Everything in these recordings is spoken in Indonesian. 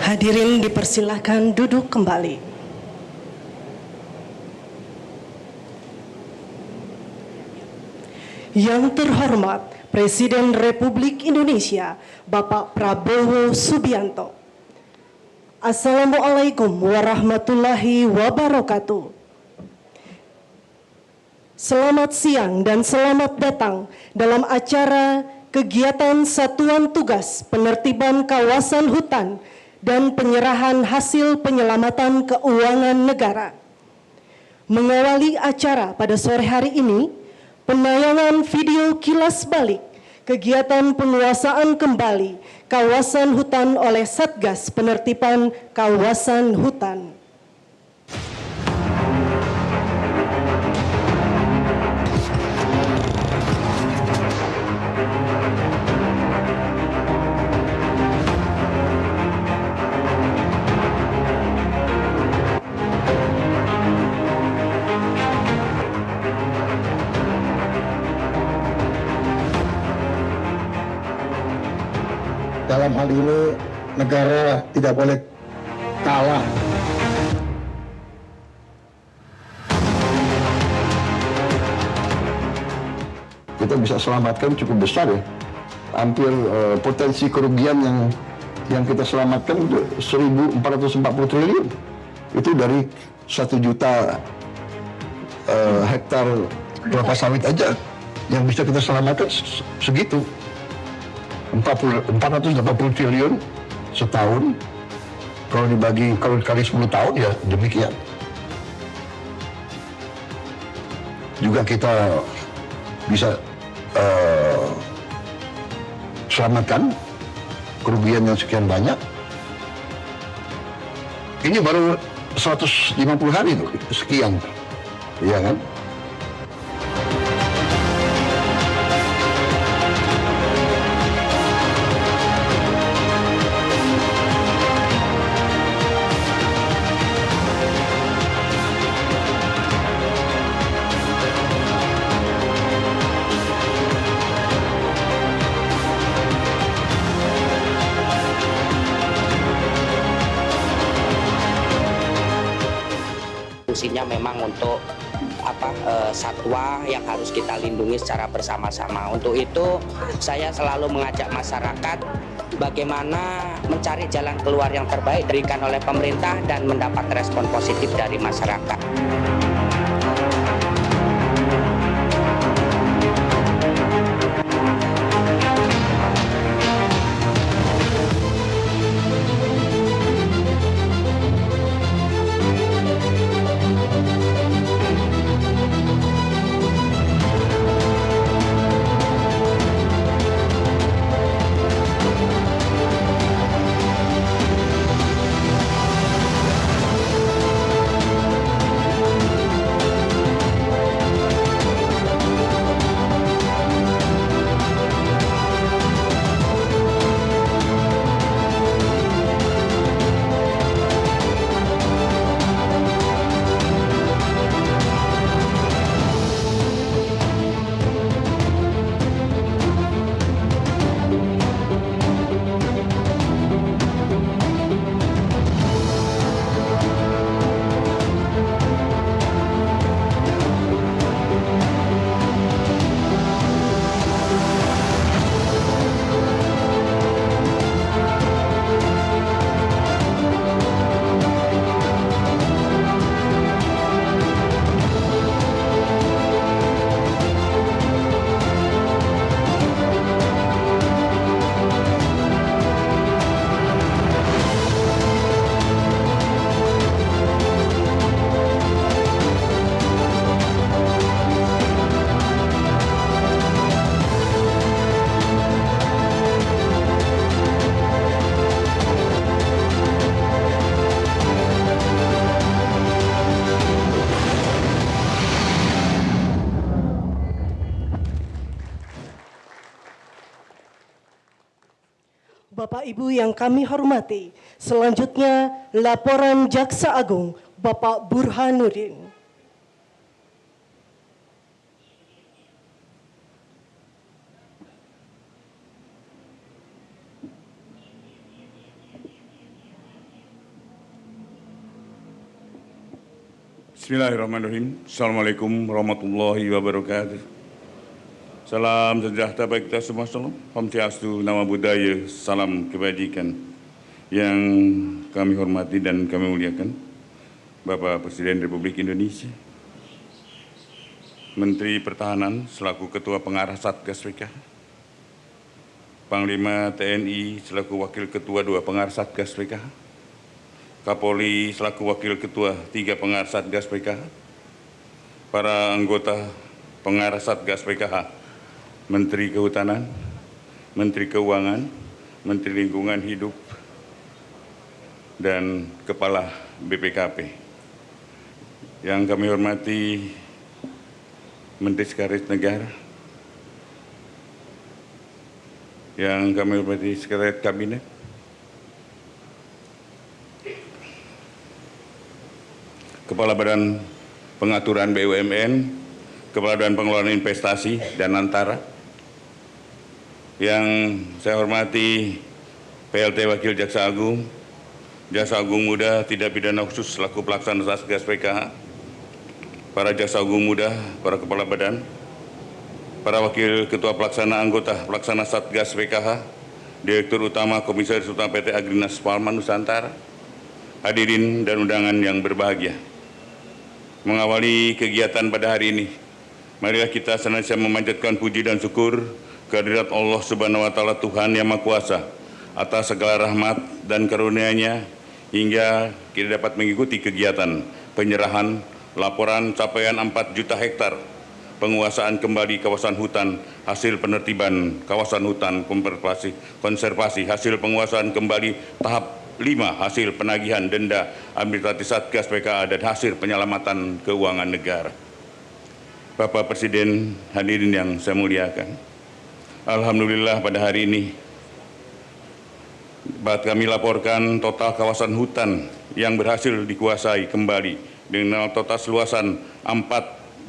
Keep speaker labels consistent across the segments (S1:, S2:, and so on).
S1: Hadirin dipersilahkan duduk kembali. Yang terhormat Presiden Republik Indonesia Bapak Prabowo Subianto. Assalamualaikum warahmatullahi wabarakatuh. Selamat siang dan selamat datang dalam acara kegiatan Satuan Tugas Penertiban Kawasan Hutan dan penyerahan hasil penyelamatan keuangan negara. Mengawali acara pada sore hari ini, penayangan video kilas balik kegiatan penguasaan kembali kawasan hutan oleh Satgas Penertiban Kawasan Hutan.
S2: Dalam hal ini negara tidak boleh kalah. Kita bisa selamatkan cukup besar ya. Hampir potensi kerugian yang kita selamatkan itu 1.440 triliun. Itu dari 1 juta hektar kelapa sawit aja yang bisa kita selamatkan segitu. 480 triliun setahun, kalau dikali 10 tahun ya demikian. Juga kita bisa selamatkan kerugian yang sekian banyak. Ini baru 150 hari tuh, sekian, iya kan?
S3: Fungsinya memang untuk satwa yang harus kita lindungi secara bersama-sama. Untuk itu saya selalu mengajak masyarakat bagaimana mencari jalan keluar yang terbaik diberikan oleh pemerintah dan mendapat respon positif dari masyarakat.
S1: Bapak Ibu yang kami hormati, selanjutnya laporan Jaksa Agung Bapak Burhanuddin.
S4: Bismillahirrahmanirrahim. Assalamualaikum warahmatullahi wabarakatuh. Salam sejahtera bagi kita semua. Salam. Om Swastiastu, Namo Buddhaya, salam kebajikan. Yang kami hormati dan kami muliakan Bapak Presiden Republik Indonesia, Menteri Pertahanan selaku Ketua Pengarah Satgas PKH, Panglima TNI selaku Wakil Ketua 2 Pengarah Satgas PKH, Kapolri selaku Wakil Ketua 3 Pengarah Satgas PKH, para anggota Pengarah Satgas PKH, Menteri Kehutanan, Menteri Keuangan, Menteri Lingkungan Hidup, dan Kepala BPKP. Yang kami hormati Menteri Sekretaris Negara, yang kami hormati Sekretariat Kabinet, Kepala Badan Pengaturan BUMN, Kepala Badan Pengelolaan Investasi dan Antara, yang saya hormati PLT Wakil Jaksa Agung, Jaksa Agung Muda Tidak Pidana Khusus selaku Pelaksana Satgas PKH, para Jaksa Agung Muda, para Kepala Badan, para Wakil Ketua Pelaksana Anggota Pelaksana Satgas PKH, Direktur Utama Komisaris Utama PT Agrinas Palma Nusantara, hadirin dan undangan yang berbahagia. Mengawali kegiatan pada hari ini, marilah kita senantiasa memanjatkan puji dan syukur kehadirat Allah Subhanahu wa Ta'ala, Tuhan Yang Maha Kuasa, atas segala rahmat dan karunia-Nya hingga kita dapat mengikuti kegiatan penyerahan laporan capaian 4 juta hektar penguasaan kembali kawasan hutan hasil penertiban kawasan hutan konservasi hasil penguasaan kembali tahap 5 hasil penagihan denda administratif Satgas PKH dan hasil penyelamatan keuangan negara. Bapak Presiden, hadirin yang saya muliakan, alhamdulillah pada hari ini dapat kami laporkan total kawasan hutan yang berhasil dikuasai kembali dengan total luasan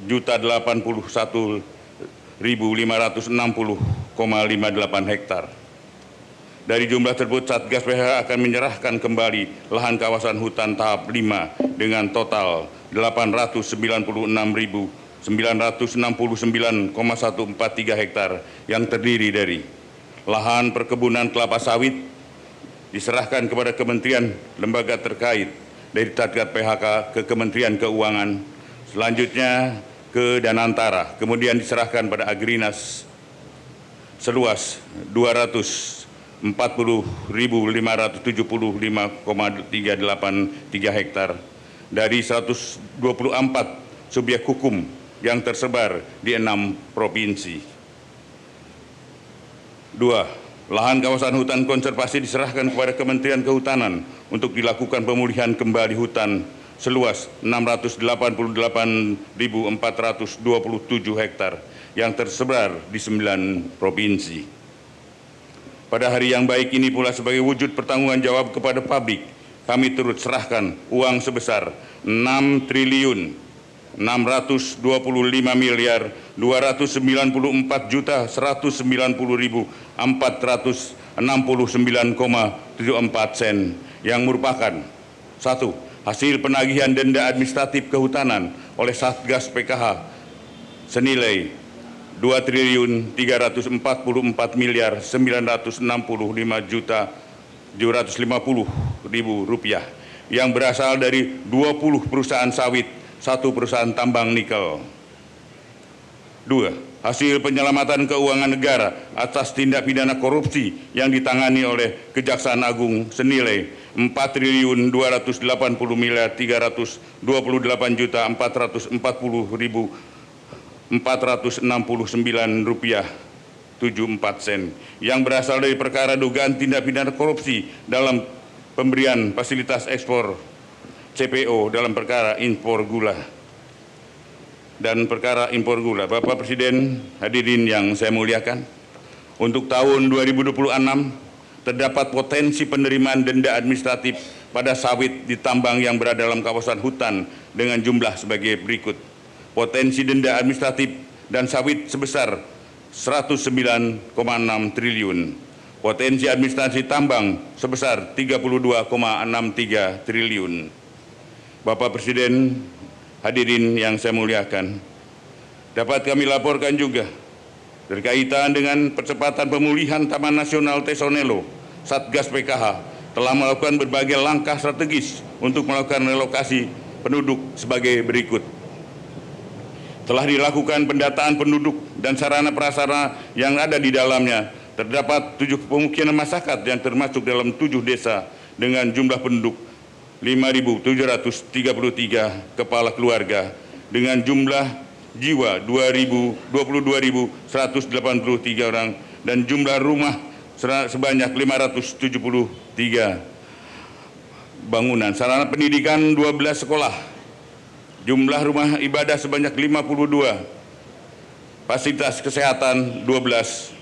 S4: 4.081.560,58 hektar. Dari jumlah tersebut, Satgas PKH akan menyerahkan kembali lahan kawasan hutan tahap 5 dengan total 896.969,143 hektar yang terdiri dari lahan perkebunan kelapa sawit diserahkan kepada kementerian lembaga terkait dari Satgas PKH ke Kementerian Keuangan, selanjutnya ke Danantara, kemudian diserahkan pada Agrinas seluas 240.575,383 hektar dari 124 subjek hukum yang tersebar di 6 provinsi. 2. Lahan kawasan hutan konservasi diserahkan kepada Kementerian Kehutanan untuk dilakukan pemulihan kembali hutan seluas 688.427 hektar yang tersebar di 9 provinsi. Pada hari yang baik ini pula, sebagai wujud pertanggungan jawab kepada publik, kami turut serahkan uang sebesar 6.255.290.469,74 sen yang merupakan 1. Hasil penagihan denda administratif kehutanan oleh Satgas PKH senilai Rp2.965.750.000 yang berasal dari 20 perusahaan sawit, 1 perusahaan tambang nikel. 2. Hasil penyelamatan keuangan negara atas tindak pidana korupsi yang ditangani oleh Kejaksaan Agung senilai Rp4.280.369,74 yang berasal dari perkara dugaan tindak pidana korupsi dalam pemberian fasilitas ekspor CPO dalam perkara impor gula dan perkara impor gula. Bapak Presiden, hadirin yang saya muliakan, untuk tahun 2026 terdapat potensi penerimaan denda administratif pada sawit di tambang yang berada dalam kawasan hutan dengan jumlah sebagai berikut. Potensi denda administratif dan sawit sebesar 109,6 triliun. Potensi administrasi tambang sebesar 32,63 triliun. Bapak Presiden, Hadirin yang saya muliakan, dapat kami laporkan juga berkaitan dengan percepatan pemulihan Taman Nasional Tesonelo, Satgas PKH telah melakukan berbagai langkah strategis untuk melakukan relokasi penduduk sebagai berikut. Telah dilakukan pendataan penduduk dan sarana prasarana yang ada di dalamnya. Terdapat 7 pemukiman masyarakat yang termasuk dalam 7 desa dengan jumlah penduduk 5.733 kepala keluarga dengan jumlah jiwa 22.183 orang dan jumlah rumah sebanyak 573 bangunan. Sarana pendidikan 12 sekolah. Jumlah rumah ibadah sebanyak 52. Fasilitas kesehatan 12.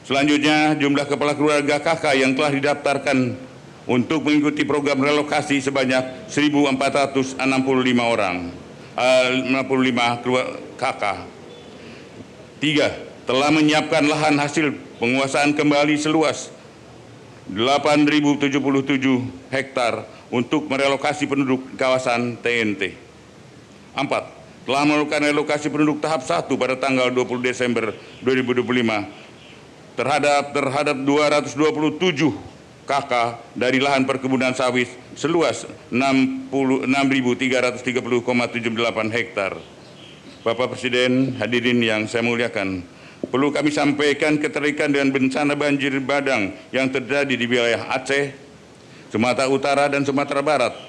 S4: Selanjutnya jumlah kepala keluarga KK yang telah didaftarkan untuk mengikuti program relokasi sebanyak 1.465 orang, 65 KK. 3. Telah menyiapkan lahan hasil penguasaan kembali seluas 8.077 hektar untuk merelokasi penduduk kawasan TNT. 4. Telah melakukan relokasi penduduk tahap 1 pada tanggal 20 Desember 2025 terhadap 227 KK dari lahan perkebunan sawit seluas 6.330,78 hektar. Bapak Presiden, hadirin yang saya muliakan, perlu kami sampaikan keterkaitan dengan bencana banjir bandang yang terjadi di wilayah Aceh, Sumatera Utara, dan Sumatera Barat.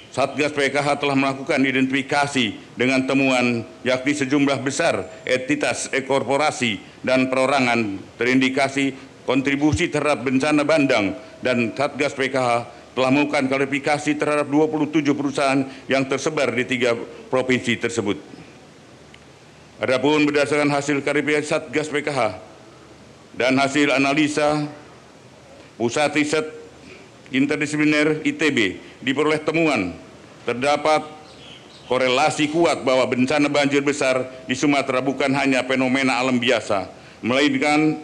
S4: Satgas PKH telah melakukan identifikasi dengan temuan yakni sejumlah besar entitas korporasi dan perorangan terindikasi kontribusi terhadap bencana bandang, dan Satgas PKH telah melakukan klarifikasi terhadap 27 perusahaan yang tersebar di 3 provinsi tersebut. Adapun berdasarkan hasil klarifikasi Satgas PKH dan hasil analisa Pusat Riset Interdisipliner ITB, diperoleh temuan terdapat korelasi kuat bahwa bencana banjir besar di Sumatera bukan hanya fenomena alam biasa, melainkan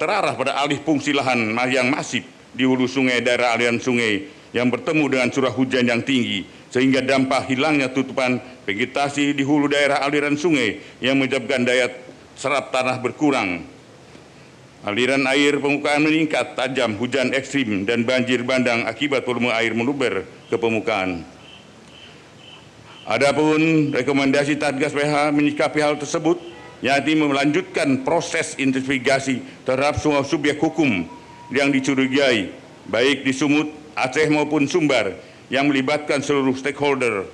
S4: terarah pada alih fungsi lahan yang masif di hulu sungai daerah aliran sungai yang bertemu dengan curah hujan yang tinggi, sehingga dampak hilangnya tutupan vegetasi di hulu daerah aliran sungai yang menyebabkan daya serap tanah berkurang. Aliran air permukaan meningkat tajam, hujan ekstrim, dan banjir bandang akibat volume air meluber ke permukaan. Adapun rekomendasi Satgas PKH menyikapi hal tersebut, yakni melanjutkan proses investigasi terhadap semua subjek hukum yang dicurigai, baik di Sumut, Aceh maupun Sumbar, yang melibatkan seluruh stakeholder.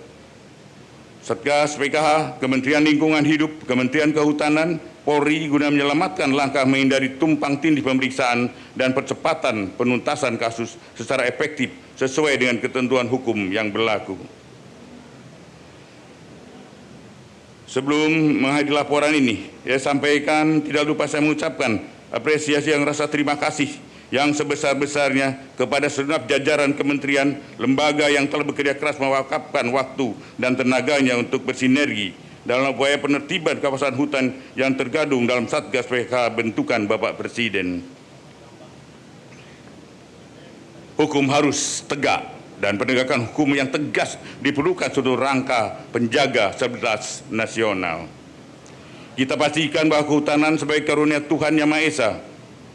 S4: Satgas PKH, Kementerian Lingkungan Hidup, Kementerian Kehutanan, Polri guna menyelamatkan langkah menghindari tumpang tindih pemeriksaan dan percepatan penuntasan kasus secara efektif sesuai dengan ketentuan hukum yang berlaku. Sebelum menghadiri laporan ini, saya sampaikan tidak lupa saya mengucapkan apresiasi yang rasa terima kasih yang sebesar-besarnya kepada segenap jajaran kementerian, lembaga yang telah bekerja keras mewakafkan waktu dan tenaganya untuk bersinergi dalam upaya penertiban kawasan hutan yang tergabung dalam Satgas PKH bentukan Bapak Presiden. Hukum harus tegak dan penegakan hukum yang tegas diperlukan seluruh rangka penjaga stabilitas nasional. Kita pastikan bahwa kehutanan sebagai karunia Tuhan Yang Maha Esa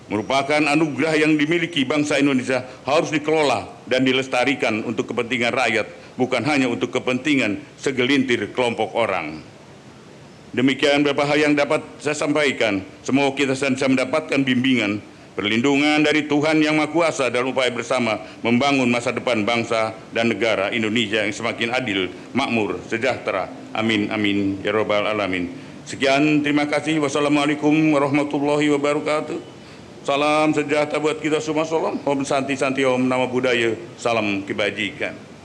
S4: merupakan anugerah yang dimiliki bangsa Indonesia, harus dikelola dan dilestarikan untuk kepentingan rakyat, bukan hanya untuk kepentingan segelintir kelompok orang. Demikian beberapa hal yang dapat saya sampaikan. Semoga kita bisa mendapatkan bimbingan, perlindungan dari Tuhan Yang Maha Kuasa dalam upaya bersama membangun masa depan bangsa dan negara Indonesia yang semakin adil, makmur, sejahtera. Amin, amin, ya robbal alamin. Sekian, terima kasih. Wassalamualaikum warahmatullahi wabarakatuh. Salam sejahtera buat kita semua. Salam. Om Santi Santi Om Namo Buddhaya. Salam kebajikan.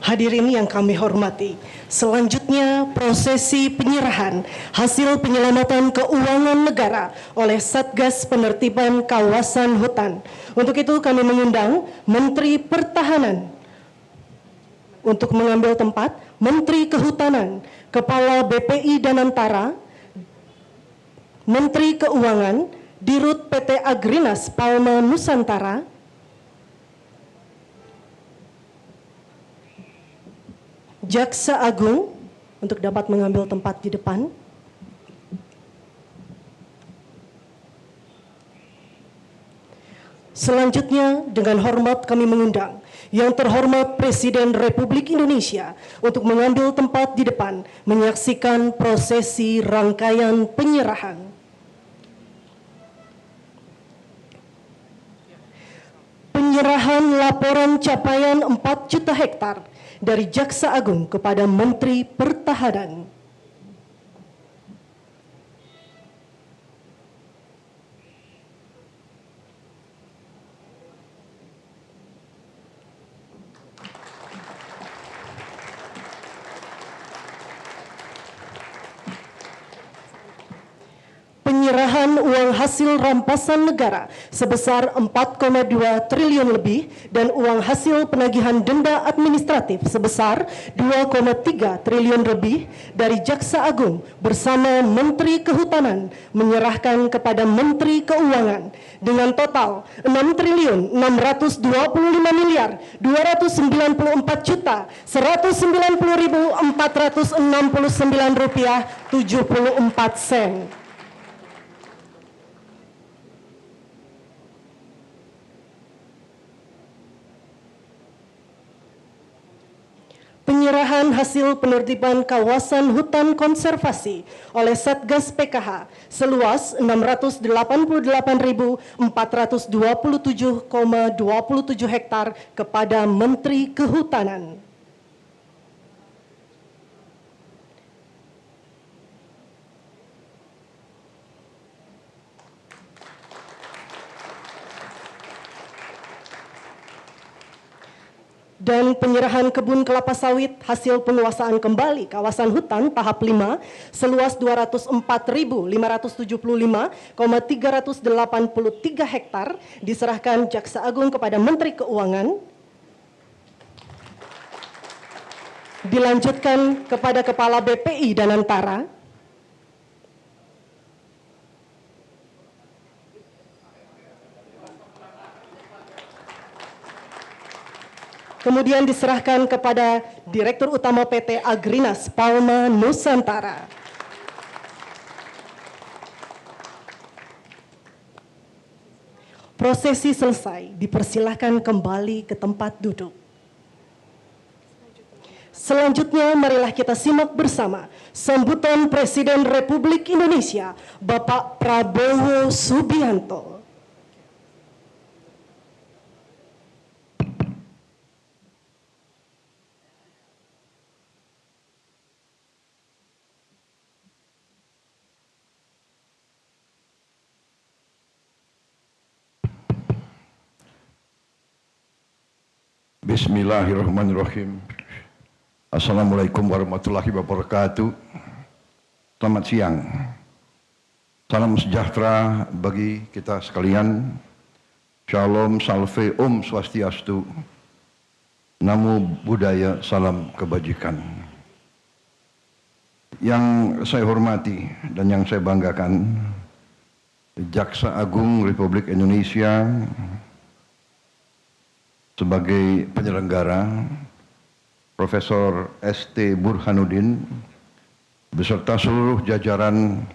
S1: Hadirin yang kami hormati, selanjutnya prosesi penyerahan hasil penyelamatan keuangan negara oleh Satgas Penertiban Kawasan Hutan. Untuk itu kami mengundang Menteri Pertahanan untuk mengambil tempat, Menteri Kehutanan, Kepala BPI Danantara, Menteri Keuangan, Dirut PT Agrinas Palma Nusantara, Jaksa Agung untuk dapat mengambil tempat di depan. Selanjutnya dengan hormat kami mengundang yang terhormat Presiden Republik Indonesia untuk mengambil tempat di depan menyaksikan prosesi rangkaian penyerahan. Penyerahan laporan capaian 4 juta hektar dari Jaksa Agung kepada Menteri Pertahanan. Penyerahan uang hasil rampasan negara sebesar 4,2 triliun lebih dan uang hasil penagihan denda administratif sebesar 2,3 triliun lebih dari Jaksa Agung bersama Menteri Kehutanan menyerahkan kepada Menteri Keuangan dengan total 6 triliun 625 miliar 294 juta 190.469 rupiah 74 sen. Penyerahan hasil penertiban kawasan hutan konservasi oleh Satgas PKH seluas 688.427,27 hektar kepada Menteri Kehutanan. Dan penyerahan kebun kelapa sawit hasil penguasaan kembali kawasan hutan tahap 5 seluas 204.575,383 hektar diserahkan Jaksa Agung kepada Menteri Keuangan. Dilanjutkan kepada Kepala BPI Danantara. Kemudian diserahkan kepada Direktur Utama PT Agrinas Palma Nusantara. Prosesi selesai, dipersilahkan kembali ke tempat duduk. Selanjutnya marilah kita simak bersama sambutan Presiden Republik Indonesia, Bapak Prabowo Subianto.
S2: Bismillahirrahmanirrahim. Assalamualaikum warahmatullahi wabarakatuh. Selamat siang. Salam sejahtera bagi kita sekalian. Shalom, salve, om swastiastu. Namo Buddhaya, salam kebajikan. Yang saya hormati dan yang saya banggakan, Jaksa Agung Republik Indonesia sebagai penyelenggara, Profesor S.T. Burhanuddin beserta seluruh jajaran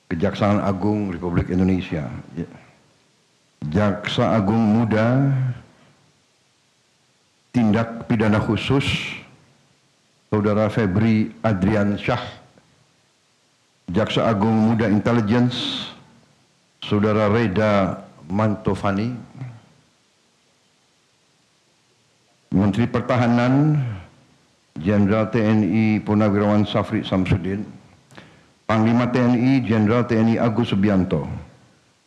S2: Kejaksaan Agung Republik Indonesia, Jaksa Agung Muda Tindak Pidana Khusus Saudara Febri Adrian Syah, Jaksa Agung Muda Intelligence Saudara Reda Mantovani, Menteri Pertahanan Jenderal TNI Purnawirawan Safri Samsudin, Panglima TNI Jenderal TNI Agus Subianto,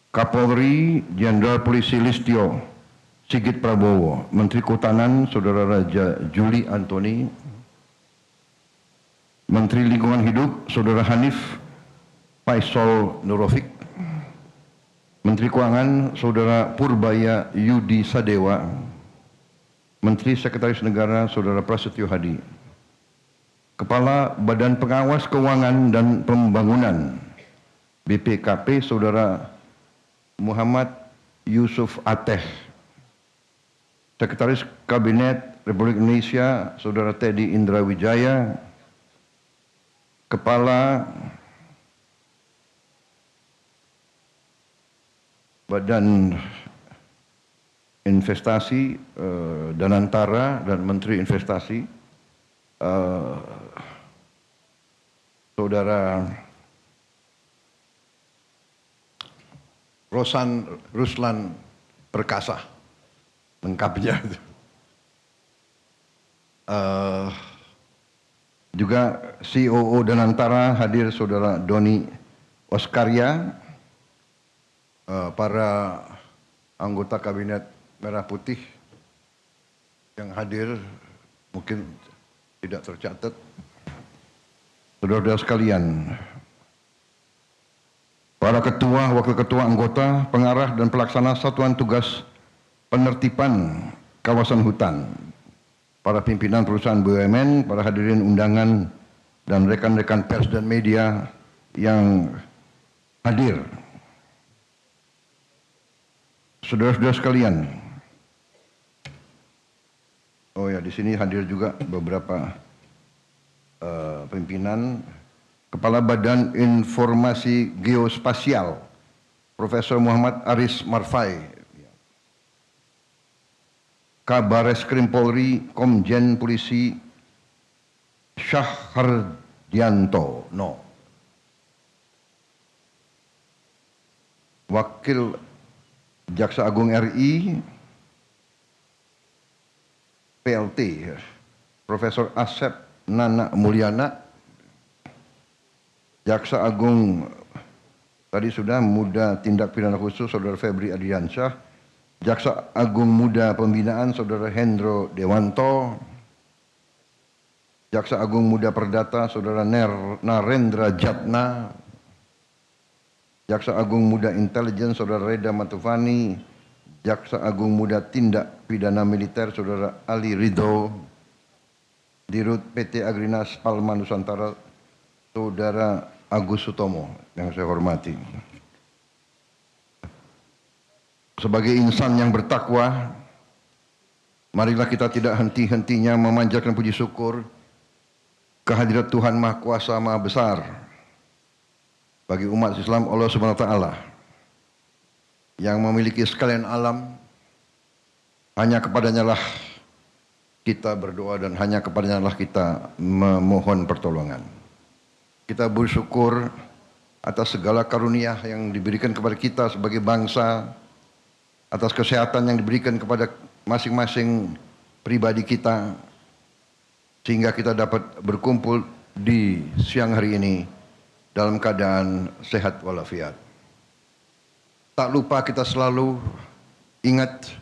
S2: Kapolri Jenderal Polisi Listio Sigit Prabowo, Menteri Kehutanan Saudara Raja Juli Antoni, Menteri Lingkungan Hidup Saudara Hanif Faisal Nurofik, Menteri Keuangan Saudara Purbaya Yudi Sadewa, Menteri Sekretaris Negara Saudara Prasetyo Hadi,
S5: Kepala Badan Pengawas Keuangan dan Pembangunan BPKP Saudara Muhammad Yusuf Ateh. Sekretaris Kabinet Republik Indonesia Saudara Teddy Indra Wijaya. Kepala Badan Investasi Danantara dan Menteri Investasi Saudara Ruslan Perkasa, lengkapnya. Juga COO Danantara hadir Saudara Doni Oskarya, para anggota Kabinet Merah Putih yang hadir mungkin tidak tercatat. Saudara-saudara sekalian, para ketua, wakil ketua, anggota, pengarah dan pelaksana satuan tugas penertiban kawasan hutan, para pimpinan perusahaan BUMN, para hadirin undangan dan rekan-rekan pers dan media yang hadir. Saudara-saudara sekalian, oh ya, di sini hadir juga beberapa pimpinan. Kepala Badan Informasi Geospasial Profesor Muhammad Aris Marfai, Kabareskrim Polri Komjen Polisi Syahhardianto, Wakil Jaksa Agung RI PLT Profesor Asep Nana Mulyana, Jaksa Agung tadi sudah Muda Tindak Pidana Khusus Saudara Febri Adiansyah, Jaksa Agung Muda Pembinaan Saudara Hendro Dewanto, Jaksa Agung Muda Perdata Saudara Narendra Jatna, Jaksa Agung Muda Intelijen Saudara Reda Matufani, Jaksa Agung Muda Tindak Pidana Militer Saudara Ali Ridho, Dirut PT Agrinas Palma Nusantara Saudara Agus Sutomo yang saya hormati. Sebagai insan yang bertakwa, marilah kita tidak henti-hentinya memanjatkan puji syukur kehadirat Tuhan Maha Kuasa Maha Besar bagi umat Islam Allah Subhanahu wa taala yang memiliki sekalian alam. Hanya kepadanya lah kita berdoa dan hanya kepadanya lah kita memohon pertolongan. Kita bersyukur atas segala karunia yang diberikan kepada kita sebagai bangsa, atas kesehatan yang diberikan kepada masing-masing pribadi kita, sehingga kita dapat berkumpul di siang hari ini dalam keadaan sehat walafiat. Tak lupa kita selalu ingat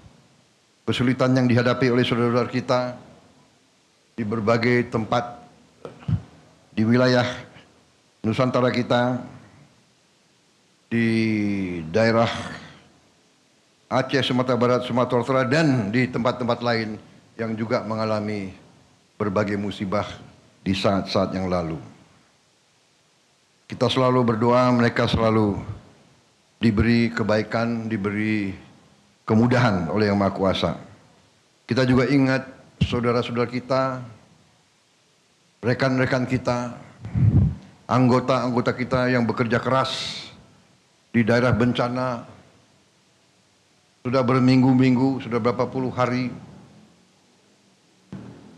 S5: kesulitan yang dihadapi oleh saudara-saudara kita di berbagai tempat di wilayah Nusantara kita, di daerah Aceh, Sumatera Barat, Sumatera Utara, dan di tempat-tempat lain yang juga mengalami berbagai musibah di saat-saat yang lalu. Kita selalu berdoa mereka selalu diberi kebaikan, diberi kemudahan oleh Yang Maha Kuasa. Kita juga ingat saudara-saudara kita, rekan-rekan kita, anggota-anggota kita yang bekerja keras di daerah bencana, sudah berminggu-minggu, sudah berapa puluh hari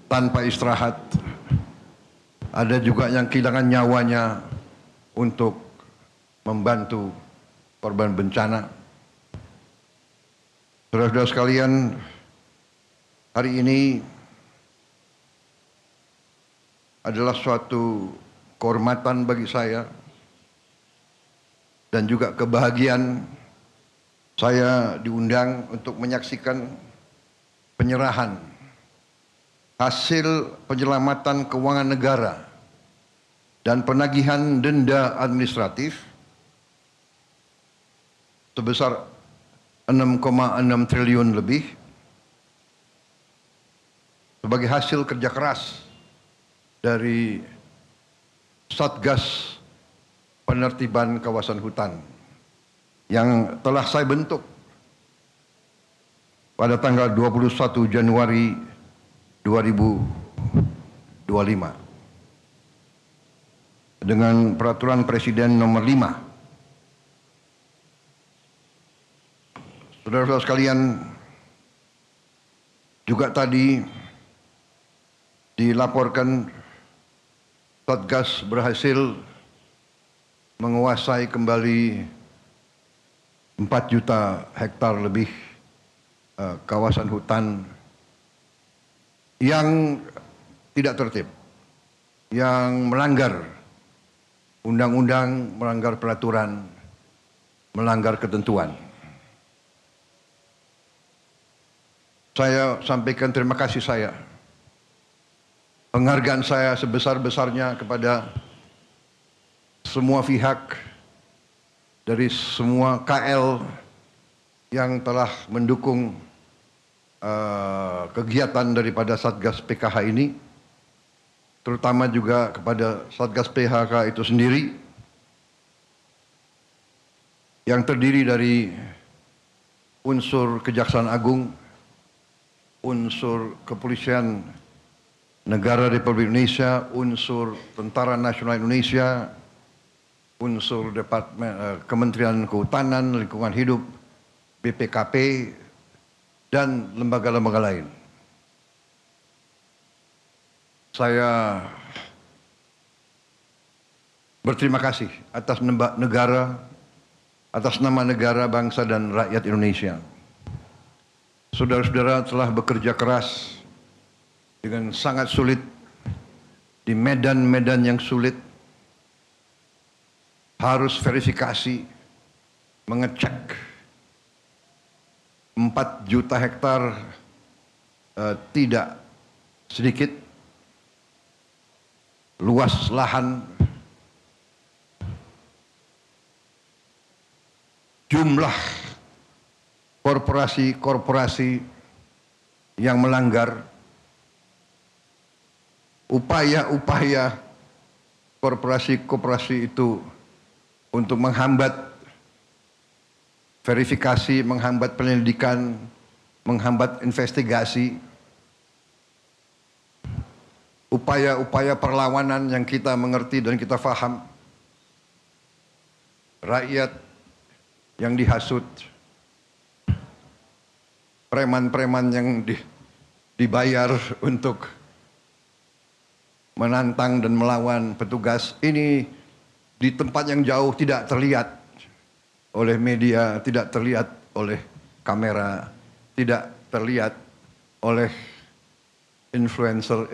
S5: tanpa istirahat. Ada juga yang kehilangan nyawanya untuk membantu korban bencana. Saudara-saudara sekalian, hari ini adalah suatu kehormatan bagi saya dan juga kebahagiaan saya diundang untuk menyaksikan penyerahan hasil penyelamatan keuangan negara dan penagihan denda administratif sebesar 6,6 triliun lebih sebagai hasil kerja keras dari Satgas Penertiban Kawasan Hutan yang telah saya bentuk pada tanggal 21 Januari 2025 dengan Peraturan Presiden Nomor 5. Saudara-saudara sekalian, juga tadi dilaporkan Satgas berhasil menguasai kembali 4 juta hektar lebih kawasan hutan yang tidak tertib, yang melanggar undang-undang, melanggar peraturan, melanggar ketentuan. Saya sampaikan terima kasih saya, penghargaan saya sebesar-besarnya kepada semua pihak dari semua KL yang telah mendukung kegiatan daripada Satgas PKH ini, terutama juga kepada Satgas PKH itu sendiri yang terdiri dari unsur Kejaksaan Agung, unsur Kepolisian Negara Republik Indonesia, unsur Tentara Nasional Indonesia, unsur Kementerian Kehutanan, Lingkungan Hidup, BPKP, dan lembaga-lembaga lain. Saya berterima kasih atas nama negara, bangsa, dan rakyat Indonesia. Saudara-saudara telah bekerja keras dengan sangat sulit di medan-medan yang sulit, harus verifikasi, mengecek 4 juta hektar tidak sedikit luas lahan, jumlah korporasi-korporasi yang melanggar, upaya-upaya korporasi-korporasi itu untuk menghambat verifikasi, menghambat penyelidikan, menghambat investigasi, upaya-upaya perlawanan yang kita mengerti dan kita faham, rakyat yang dihasut, preman-preman yang dibayar untuk menantang dan melawan petugas, ini di tempat yang jauh tidak terlihat oleh media, tidak terlihat oleh kamera, tidak terlihat oleh influencer,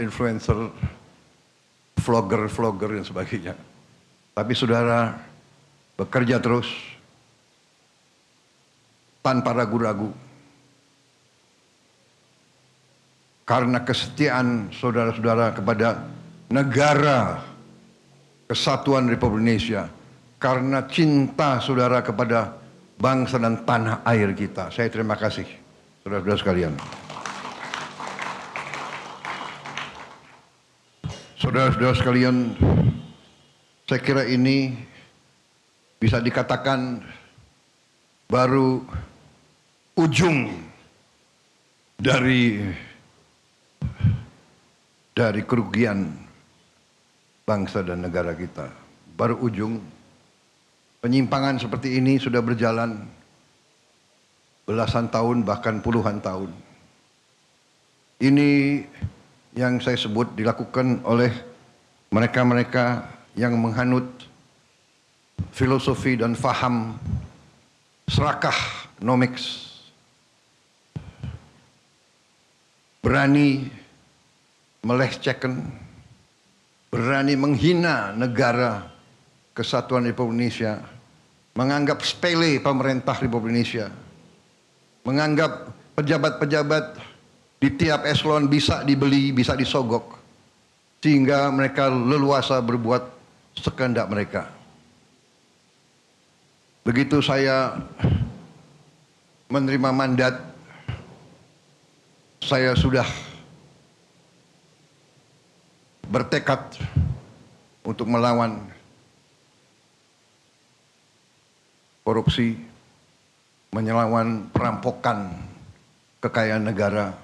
S5: vlogger dan sebagainya. Tapi saudara bekerja terus tanpa ragu-ragu karena kesetiaan saudara-saudara kepada negara Kesatuan Republik Indonesia, karena cinta saudara kepada bangsa dan tanah air kita. Saya terima kasih, saudara-saudara sekalian. Saudara-saudara sekalian, saya kira ini bisa dikatakan baru ujung dari kerugian bangsa dan negara kita. Baru ujung. Penyimpangan seperti ini sudah berjalan belasan tahun, bahkan puluhan tahun. Ini yang saya sebut dilakukan oleh mereka-mereka yang menghanut filosofi dan faham serakah nomics, berani melecehkan, berani menghina negara Kesatuan Republik Indonesia, menganggap sepele pemerintah Republik Indonesia, menganggap pejabat-pejabat di tiap eselon bisa dibeli, bisa disogok, sehingga mereka leluasa berbuat sekehendak mereka. Begitu saya menerima mandat, saya sudah bertekad untuk melawan korupsi, melawan perampokan kekayaan negara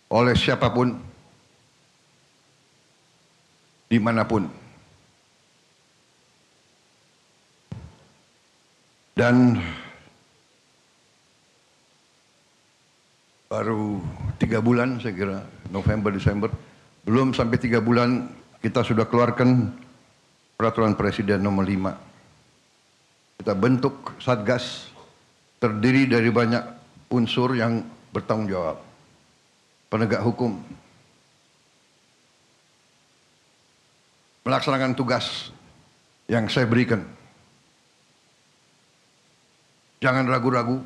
S5: oleh siapapun, dimanapun. Dan baru 3 bulan saya kira, November, Desember, belum sampai 3 bulan kita sudah keluarkan peraturan Presiden nomor 5. Kita bentuk Satgas terdiri dari banyak unsur yang bertanggung jawab. Penegak hukum, melaksanakan tugas yang saya berikan. Jangan ragu-ragu,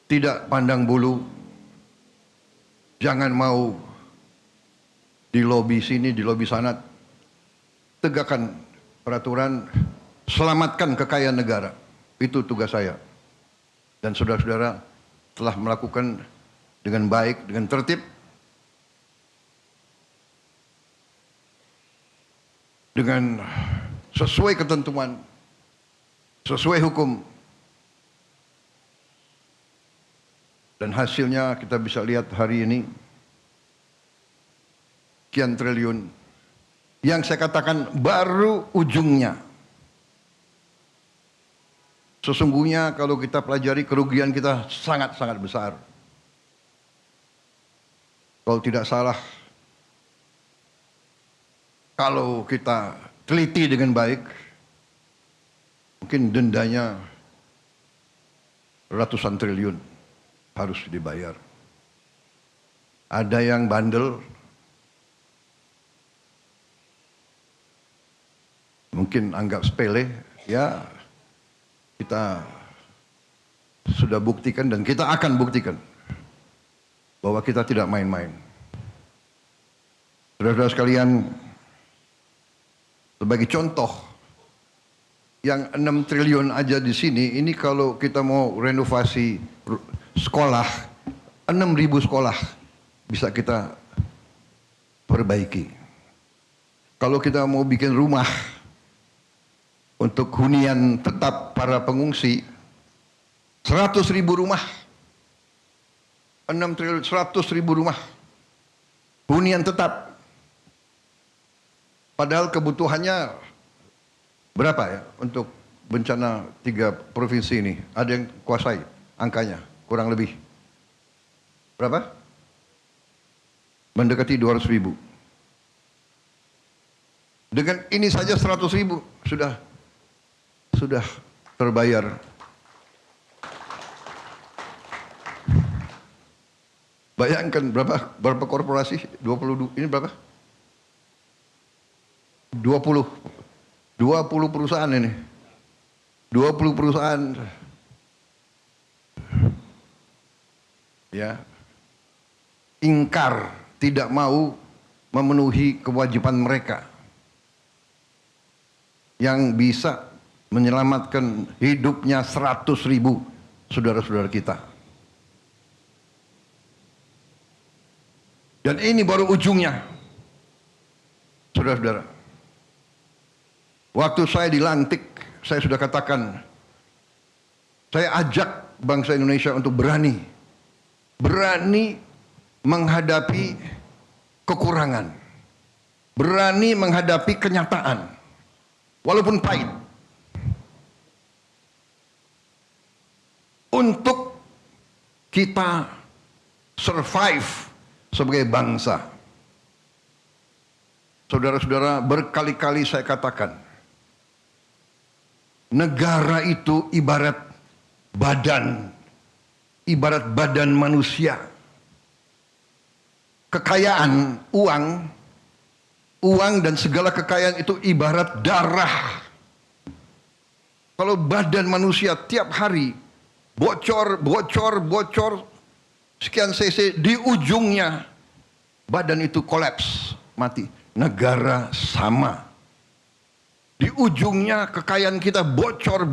S5: tidak pandang bulu, jangan mau di lobi sini, di lobi sana. Tegakkan peraturan, selamatkan kekayaan negara. Itu tugas saya. Dan saudara-saudara telah melakukan dengan baik, dengan tertib, dengan sesuai ketentuan, sesuai hukum. Dan hasilnya kita bisa lihat hari ini, sekian triliun. Yang saya katakan baru ujungnya. Sesungguhnya kalau kita pelajari kerugian kita sangat-sangat besar. Kalau tidak salah, kalau kita teliti dengan baik, mungkin dendanya ratusan triliun harus dibayar. Ada yang bandel, mungkin anggap sepele, ya kita sudah buktikan dan kita akan buktikan bahwa kita tidak main-main. Saudara-saudara sekalian, sebagai contoh, yang 6 triliun aja di sini, ini kalau kita mau renovasi sekolah, 6.000 sekolah bisa kita perbaiki. Kalau kita mau bikin rumah untuk hunian tetap para pengungsi, 100.000 rumah, 6 triliun, 100.000 rumah hunian tetap. Padahal kebutuhannya berapa ya untuk bencana 3 provinsi ini? Ada yang kuasai angkanya, kurang lebih berapa? Mendekati 200.000. Dengan ini saja 100.000 sudah terbayar. Bayangkan berapa korporasi? 22, ini berapa? 20 perusahaan ini. 20 perusahaan. Ya. Ingkar, tidak mau memenuhi kewajiban mereka. Yang bisa menyelamatkan hidupnya 100.000 saudara-saudara kita. Dan ini baru ujungnya. Saudara-saudara. Waktu saya dilantik, saya sudah katakan, saya ajak bangsa Indonesia untuk berani menghadapi kekurangan, berani menghadapi kenyataan, walaupun pahit, untuk kita survive sebagai bangsa. Saudara-saudara, berkali-kali saya katakan, negara itu ibarat badan manusia. Kekayaan, uang dan segala kekayaan itu ibarat darah. Kalau badan manusia tiap hari bocor, sekian cc, di ujungnya badan itu kolaps, mati. Negara sama. Di ujungnya kekayaan kita bocor,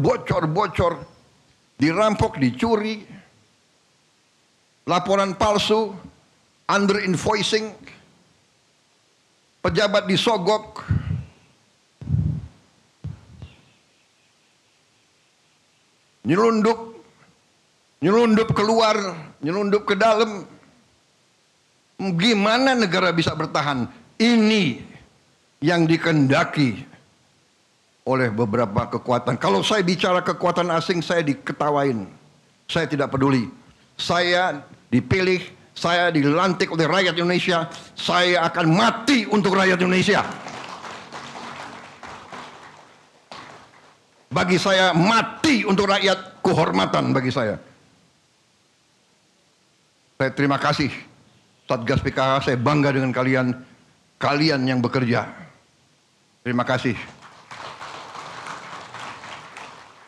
S5: dirampok, dicuri, laporan palsu, under invoicing, pejabat disogok, nyelundup keluar, nyelundup ke dalam. Gimana negara bisa bertahan? Ini yang dikehendaki oleh beberapa kekuatan. Kalau saya bicara kekuatan asing, saya diketawain. Saya tidak peduli. Saya dipilih, saya dilantik oleh rakyat Indonesia. Saya akan mati untuk rakyat Indonesia. Bagi saya, mati untuk rakyat, kehormatan bagi saya. Saya terima kasih Satgas PKK, saya bangga dengan kalian, kalian yang bekerja. Terima kasih.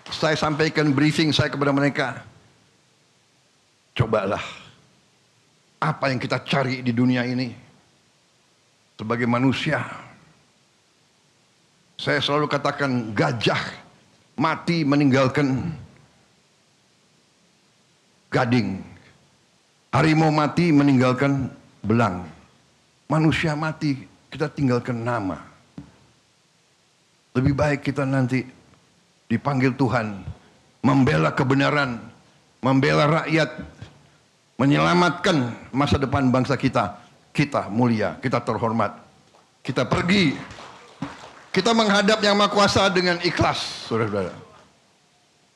S5: Saya sampaikan briefing saya kepada mereka. Cobalah, apa yang kita cari di dunia ini sebagai manusia. Saya selalu katakan, gajah mati meninggalkan gading. Harimau mati meninggalkan belang. Manusia mati, kita tinggalkan nama. Lebih baik kita nanti dipanggil Tuhan, membela kebenaran, membela rakyat, menyelamatkan masa depan bangsa kita. Kita mulia, kita terhormat. Kita pergi, kita menghadap Yang Maha Kuasa dengan ikhlas, saudara-saudara.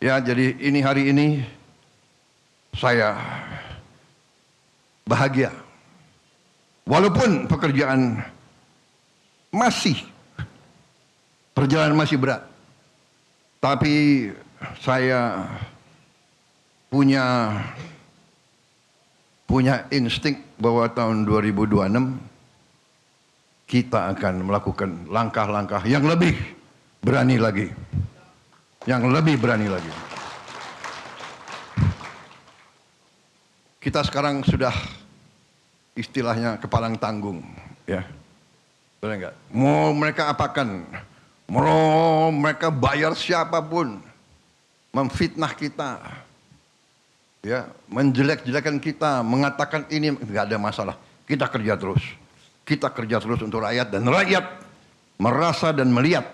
S5: Ya, jadi ini hari ini saya bahagia. Walaupun pekerjaan perjalanan masih berat. Tapi saya punya insting bahwa tahun 2026 kita akan melakukan langkah-langkah yang lebih berani lagi. Yang lebih berani lagi. Kita sekarang sudah istilahnya kepalang tanggung, ya. Benar enggak? Mau mereka apakan, mau mereka bayar siapapun, memfitnah kita, ya, menjelek-jelekan kita, mengatakan ini, enggak ada masalah. Kita kerja terus. Kita kerja terus untuk rakyat, dan rakyat merasa dan melihat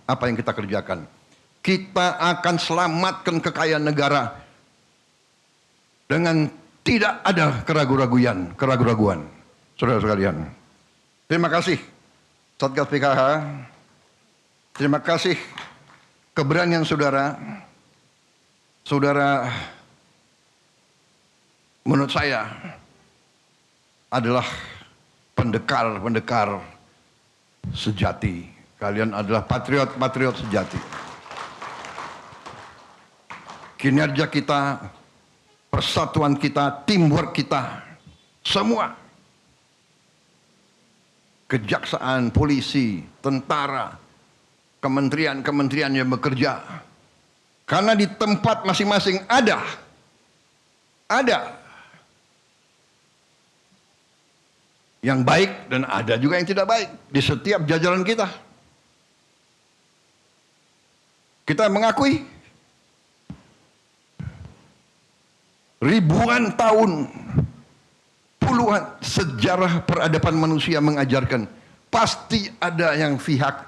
S5: apa yang kita kerjakan. Kita akan selamatkan kekayaan negara dengan tidak ada keraguan-raguan. Saudara sekalian, terima kasih Satgas PKK. Terima kasih keberanian saudara. Saudara menurut saya adalah pendekar sejati. Kalian adalah patriot sejati. Kinerja kita, persatuan kita, teamwork kita, semua. Kejaksaan, polisi, tentara, kementerian-kementerian yang bekerja. Karena di tempat masing-masing ada yang baik dan ada juga yang tidak baik di setiap jajaran kita. Kita mengakui ribuan tahun, puluhan sejarah peradaban manusia mengajarkan pasti ada yang pihak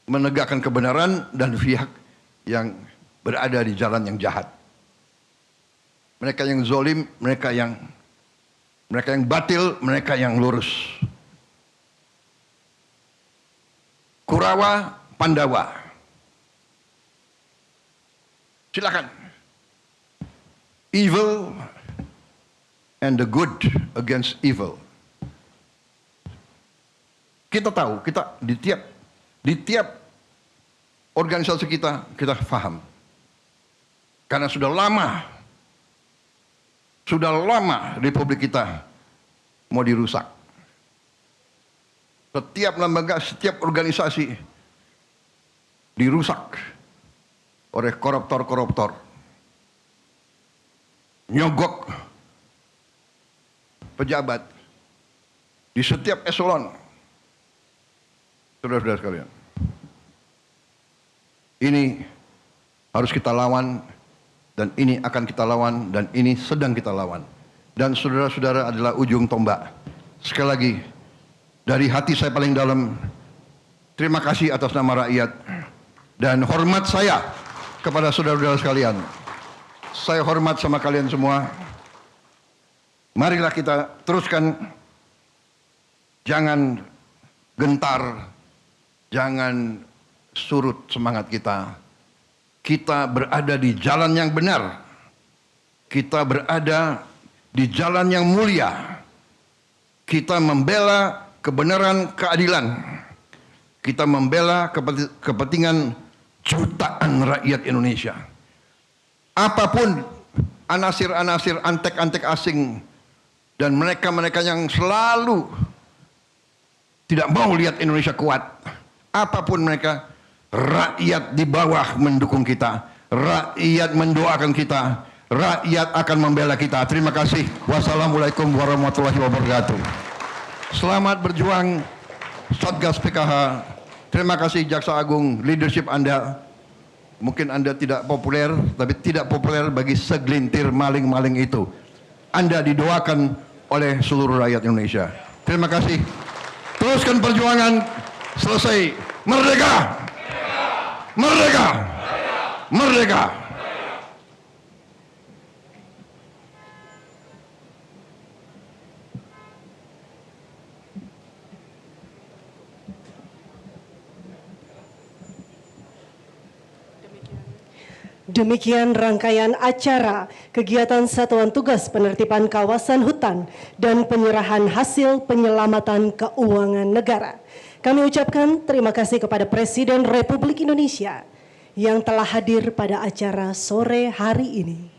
S5: menegakkan kebenaran dan pihak yang berada di jalan yang jahat. Mereka yang zolim, mereka yang batil, mereka yang lurus. Kurawa, Pandawa. Silakan. Evil and the good against evil. Kita tahu, kita di tiap organisasi kita paham. Karena sudah lama Republik kita mau dirusak. Setiap lembaga, setiap organisasi dirusak oleh koruptor. Nyogok pejabat di setiap eselon. Saudara-saudara sekalian, ini harus kita lawan, dan ini akan kita lawan, dan ini sedang kita lawan. dan saudara-saudara adalah ujung tombak. Sekali lagi, dari hati saya paling dalam, terima kasih atas nama rakyat dan hormat saya kepada saudara-saudara sekalian. Saya hormat sama kalian semua. Marilah kita teruskan, jangan gentar, jangan surut semangat kita. Kita berada di jalan yang benar. Kita berada di jalan yang mulia. Kita membela kebenaran, keadilan. Kita membela kepentingan jutaan rakyat Indonesia. Apapun anasir-anasir, antek-antek asing dan mereka-mereka yang selalu tidak mau lihat Indonesia kuat. Apapun mereka, rakyat di bawah mendukung kita. Rakyat mendoakan kita. Rakyat akan membela kita. Terima kasih. Wassalamualaikum warahmatullahi wabarakatuh. Selamat berjuang Satgas PKH. Terima kasih Jaksa Agung, leadership Anda. Mungkin Anda tidak populer, tapi tidak populer bagi segelintir maling-maling itu. Anda didoakan oleh seluruh rakyat Indonesia. Terima kasih. Teruskan perjuangan. Selesai. Merdeka! Merdeka! Merdeka!
S1: Demikian rangkaian acara kegiatan Satuan Tugas Penertiban Kawasan Hutan dan penyerahan hasil penyelamatan keuangan negara. Kami ucapkan terima kasih kepada Presiden Republik Indonesia yang telah hadir pada acara sore hari ini.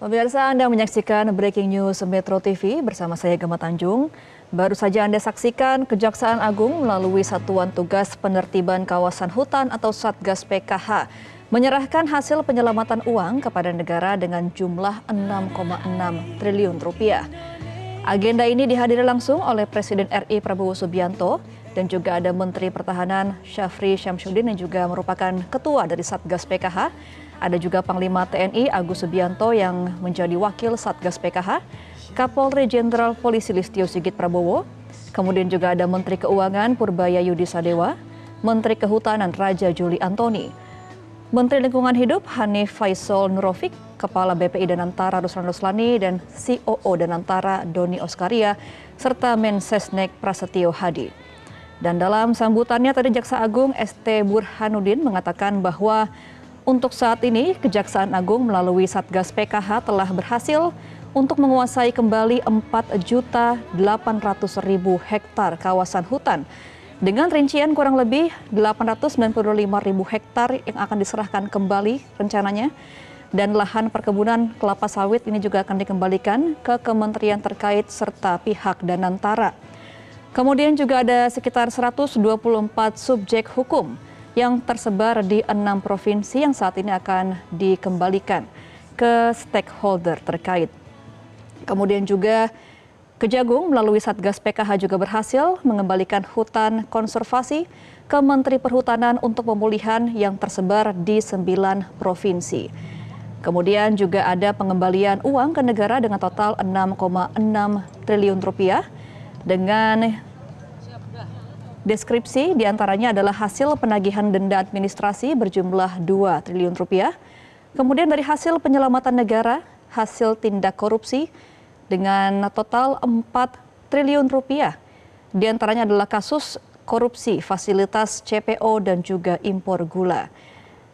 S6: Pemirsa, Anda menyaksikan Breaking News Metro TV bersama saya Gemma Tanjung. Baru saja Anda saksikan Kejaksaan Agung melalui Satuan Tugas Penertiban Kawasan Hutan atau Satgas PKH menyerahkan hasil penyelamatan uang kepada negara dengan jumlah 6,6 triliun rupiah. Agenda ini dihadiri langsung oleh Presiden RI Prabowo Subianto dan juga ada Menteri Pertahanan Syafri Syamsuddin yang juga merupakan ketua dari Satgas PKH. Ada juga Panglima TNI Agus Subianto yang menjadi wakil Satgas PKH, Kapolri Jenderal Polisi Listio Sigit Prabowo, kemudian juga ada Menteri Keuangan Purbaya Yudi Sadewa, Menteri Kehutanan Raja Juli Antoni, Menteri Lingkungan Hidup Hanif Faisal Nurofik, Kepala BPI Danantara Ruslan Ruslani, dan COO Danantara Doni Oskaria, serta Mensesnek Prasetyo Hadi. Dan dalam sambutannya tadi Jaksa Agung ST Burhanuddin mengatakan bahwa untuk saat ini, Kejaksaan Agung melalui Satgas PKH telah berhasil untuk menguasai kembali 4.800.000 hektar kawasan hutan dengan rincian kurang lebih 895.000 hektar yang akan diserahkan kembali rencananya, dan lahan perkebunan kelapa sawit ini juga akan dikembalikan ke kementerian terkait serta pihak Danantara. Kemudian juga ada sekitar 124 subjek hukum yang tersebar di 6 provinsi yang saat ini akan dikembalikan ke stakeholder terkait. Kemudian juga Kejagung melalui Satgas PKH juga berhasil mengembalikan hutan konservasi ke Menteri Perhutanan untuk pemulihan yang tersebar di 9 provinsi. Kemudian juga ada pengembalian uang ke negara dengan total 6,6 triliun rupiah dengan deskripsi diantaranya adalah hasil penagihan denda administrasi berjumlah 2 triliun rupiah. Kemudian dari hasil penyelamatan negara, hasil tindak korupsi dengan total 4 triliun rupiah. Di antaranya adalah kasus korupsi fasilitas CPO dan juga impor gula.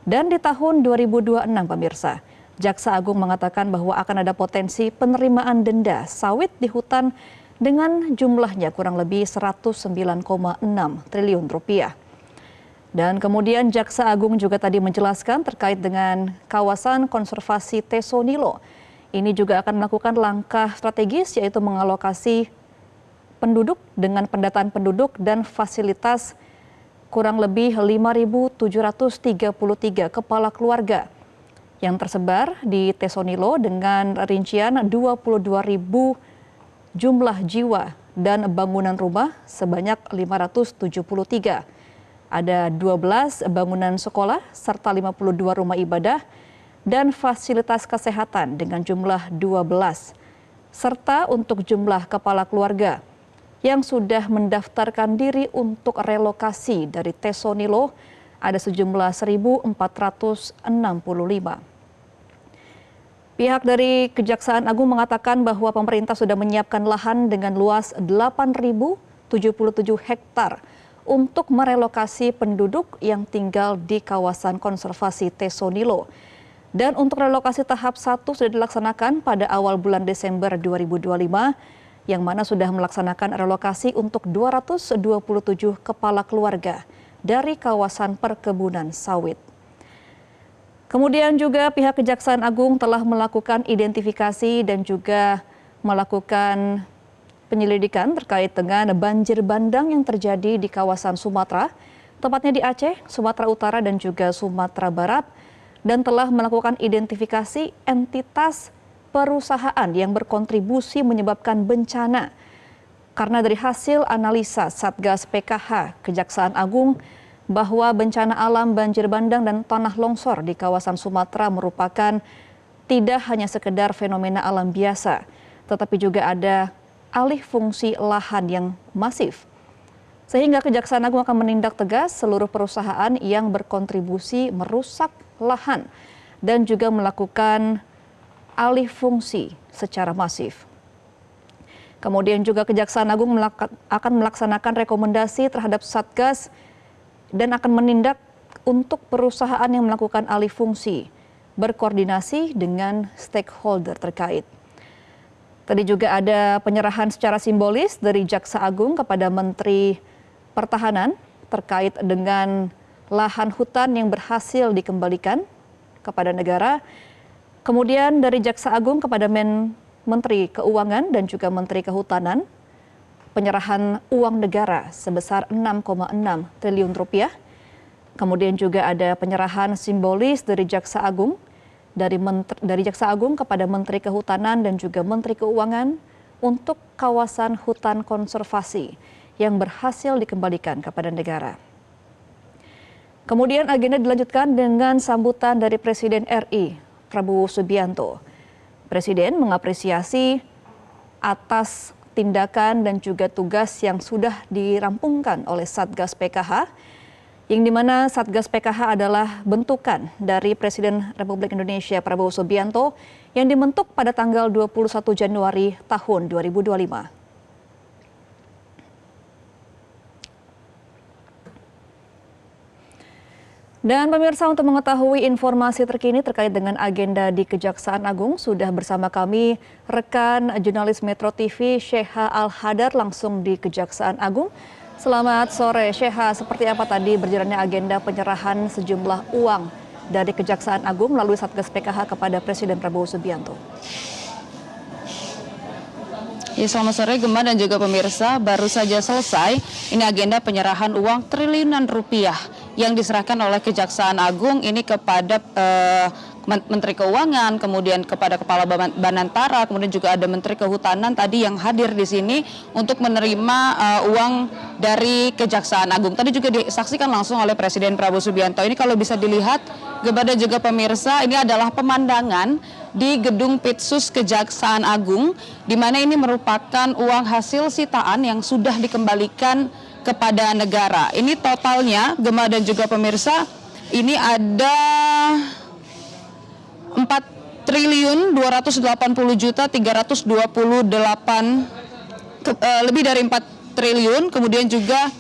S6: Dan di tahun 2026 pemirsa, Jaksa Agung mengatakan bahwa akan ada potensi penerimaan denda sawit di hutan dengan jumlahnya kurang lebih 109,6 triliun rupiah. Dan kemudian Jaksa Agung juga tadi menjelaskan terkait dengan kawasan konservasi Tesonilo. Ini juga akan melakukan langkah strategis yaitu mengalokasi penduduk dengan pendataan penduduk dan fasilitas kurang lebih 5.733 kepala keluarga yang tersebar di Tesonilo dengan rincian 22.000 jumlah jiwa dan bangunan rumah sebanyak 573. Ada 12 bangunan sekolah serta 52 rumah ibadah dan fasilitas kesehatan dengan jumlah 12. Serta untuk jumlah kepala keluarga yang sudah mendaftarkan diri untuk relokasi dari Tesonilo ada sejumlah 1.465. Pihak dari Kejaksaan Agung mengatakan bahwa pemerintah sudah menyiapkan lahan dengan luas 8.077 hektar untuk merelokasi penduduk yang tinggal di kawasan konservasi Tesonilo. Dan untuk relokasi tahap 1 sudah dilaksanakan pada awal bulan Desember 2025, yang mana sudah melaksanakan relokasi untuk 227 kepala keluarga dari kawasan perkebunan sawit. Kemudian juga pihak Kejaksaan Agung telah melakukan identifikasi dan juga melakukan penyelidikan terkait dengan banjir bandang yang terjadi di kawasan Sumatera, tepatnya di Aceh, Sumatera Utara dan juga Sumatera Barat, dan telah melakukan identifikasi entitas perusahaan yang berkontribusi menyebabkan bencana. Karena dari hasil analisa Satgas PKH Kejaksaan Agung bahwa bencana alam banjir bandang dan tanah longsor di kawasan Sumatera merupakan tidak hanya sekedar fenomena alam biasa, tetapi juga ada alih fungsi lahan yang masif. Sehingga Kejaksaan Agung akan menindak tegas seluruh perusahaan yang berkontribusi merusak lahan dan juga melakukan alih fungsi secara masif. Kemudian juga Kejaksaan Agung akan melaksanakan rekomendasi terhadap Satgas dan akan menindak untuk perusahaan yang melakukan alih fungsi, berkoordinasi dengan stakeholder terkait. Tadi juga ada penyerahan secara simbolis dari Jaksa Agung kepada Menteri Pertahanan terkait dengan lahan hutan yang berhasil dikembalikan kepada negara. Kemudian dari Jaksa Agung kepada Menteri Keuangan dan juga Menteri Kehutanan, penyerahan uang negara sebesar 6,6 triliun rupiah. Kemudian juga ada penyerahan simbolis dari Jaksa Agung dari Jaksa Agung kepada Menteri Kehutanan dan juga Menteri Keuangan untuk kawasan hutan konservasi yang berhasil dikembalikan kepada negara. Kemudian agenda dilanjutkan dengan sambutan dari Presiden RI, Prabowo Subianto. Presiden mengapresiasi atas tindakan dan juga tugas yang sudah dirampungkan oleh Satgas PKH, yang dimana Satgas PKH adalah bentukan dari Presiden Republik Indonesia Prabowo Subianto yang dibentuk pada tanggal 21 Januari tahun 2025. Dan pemirsa, untuk mengetahui informasi terkini terkait dengan agenda di Kejaksaan Agung, sudah bersama kami rekan jurnalis Metro TV Sheha Al-Hadar langsung di Kejaksaan Agung. Selamat sore Sheha, seperti apa tadi berjalannya agenda penyerahan sejumlah uang dari Kejaksaan Agung melalui Satgas PKH kepada Presiden Prabowo Subianto?
S7: Ya, selamat sore Gemma dan juga pemirsa. Baru saja selesai ini agenda penyerahan uang triliunan rupiah yang diserahkan oleh Kejaksaan Agung ini kepada Menteri Keuangan, kemudian kepada Kepala Banantara, kemudian juga ada Menteri Kehutanan tadi yang hadir di sini untuk menerima uang dari Kejaksaan Agung. Tadi juga disaksikan langsung oleh Presiden Prabowo Subianto. Ini kalau bisa dilihat kepada juga pemirsa, ini adalah pemandangan di Gedung Pitsus Kejaksaan Agung, di mana ini merupakan uang hasil sitaan yang sudah dikembalikan kepada negara. Ini totalnya, Gemma dan juga pemirsa, ini ada 4.280.328 lebih dari 4 triliun, kemudian juga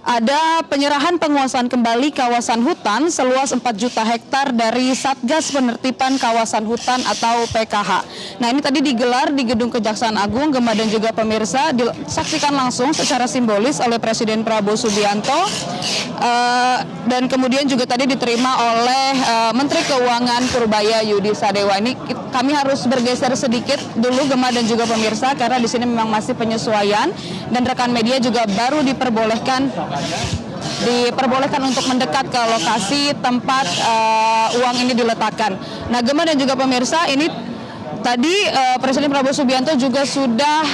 S7: ada penyerahan penguasaan kembali kawasan hutan seluas 4 juta hektar dari Satgas Penertiban Kawasan Hutan atau PKH. Nah, ini tadi digelar di Gedung Kejaksaan Agung, Gema dan juga pemirsa, disaksikan langsung secara simbolis oleh Presiden Prabowo Subianto dan kemudian juga tadi diterima oleh Menteri Keuangan Purbaya Yudi Sadewa. Ini kami harus bergeser sedikit dulu, Gema dan juga pemirsa, karena di sini memang masih penyesuaian dan rekan media juga baru diperbolehkan untuk mendekat ke lokasi tempat uang ini diletakkan. Nah, Gema dan juga pemirsa, ini tadi Presiden Prabowo Subianto juga sudah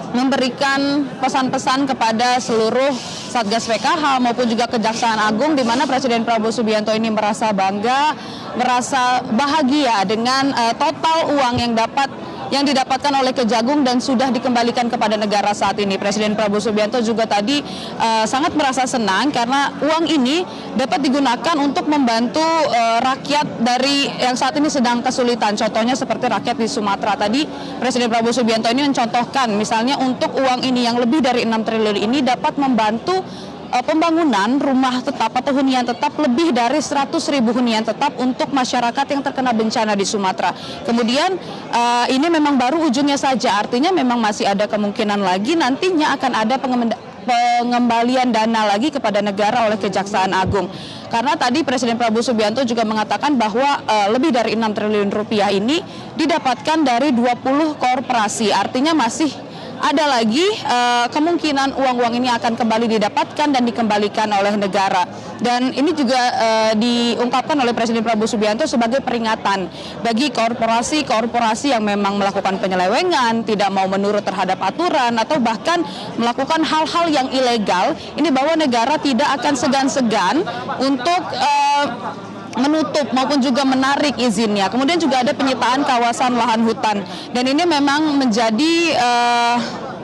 S7: memberikan pesan-pesan kepada seluruh Satgas PKH maupun juga Kejaksaan Agung, di mana Presiden Prabowo Subianto ini merasa bangga, merasa bahagia dengan total uang yang didapatkan oleh Kejagung dan sudah dikembalikan kepada negara saat ini. Presiden Prabowo Subianto juga tadi sangat merasa senang karena uang ini dapat digunakan untuk membantu rakyat dari yang saat ini sedang kesulitan. Contohnya seperti rakyat di Sumatera. Tadi Presiden Prabowo Subianto ini mencontohkan misalnya untuk uang ini yang lebih dari 6 triliun ini dapat membantu pembangunan rumah tetap atau hunian tetap lebih dari 100.000 hunian tetap untuk masyarakat yang terkena bencana di Sumatera. Kemudian ini memang baru ujungnya saja, artinya memang masih ada kemungkinan lagi nantinya akan ada pengembalian dana lagi kepada negara oleh Kejaksaan Agung. Karena tadi Presiden Prabowo Subianto juga mengatakan bahwa lebih dari 6 triliun rupiah ini didapatkan dari 20 korporasi, artinya masih ada lagi kemungkinan uang-uang ini akan kembali didapatkan dan dikembalikan oleh negara. Dan ini juga diungkapkan oleh Presiden Prabowo Subianto sebagai peringatan bagi korporasi-korporasi yang memang melakukan penyelewengan, tidak mau menurut terhadap aturan, atau bahkan melakukan hal-hal yang ilegal. Ini bahwa negara tidak akan segan-segan untuk menutup maupun juga menarik izinnya. Kemudian juga ada penyitaan kawasan lahan hutan. Dan ini memang menjadi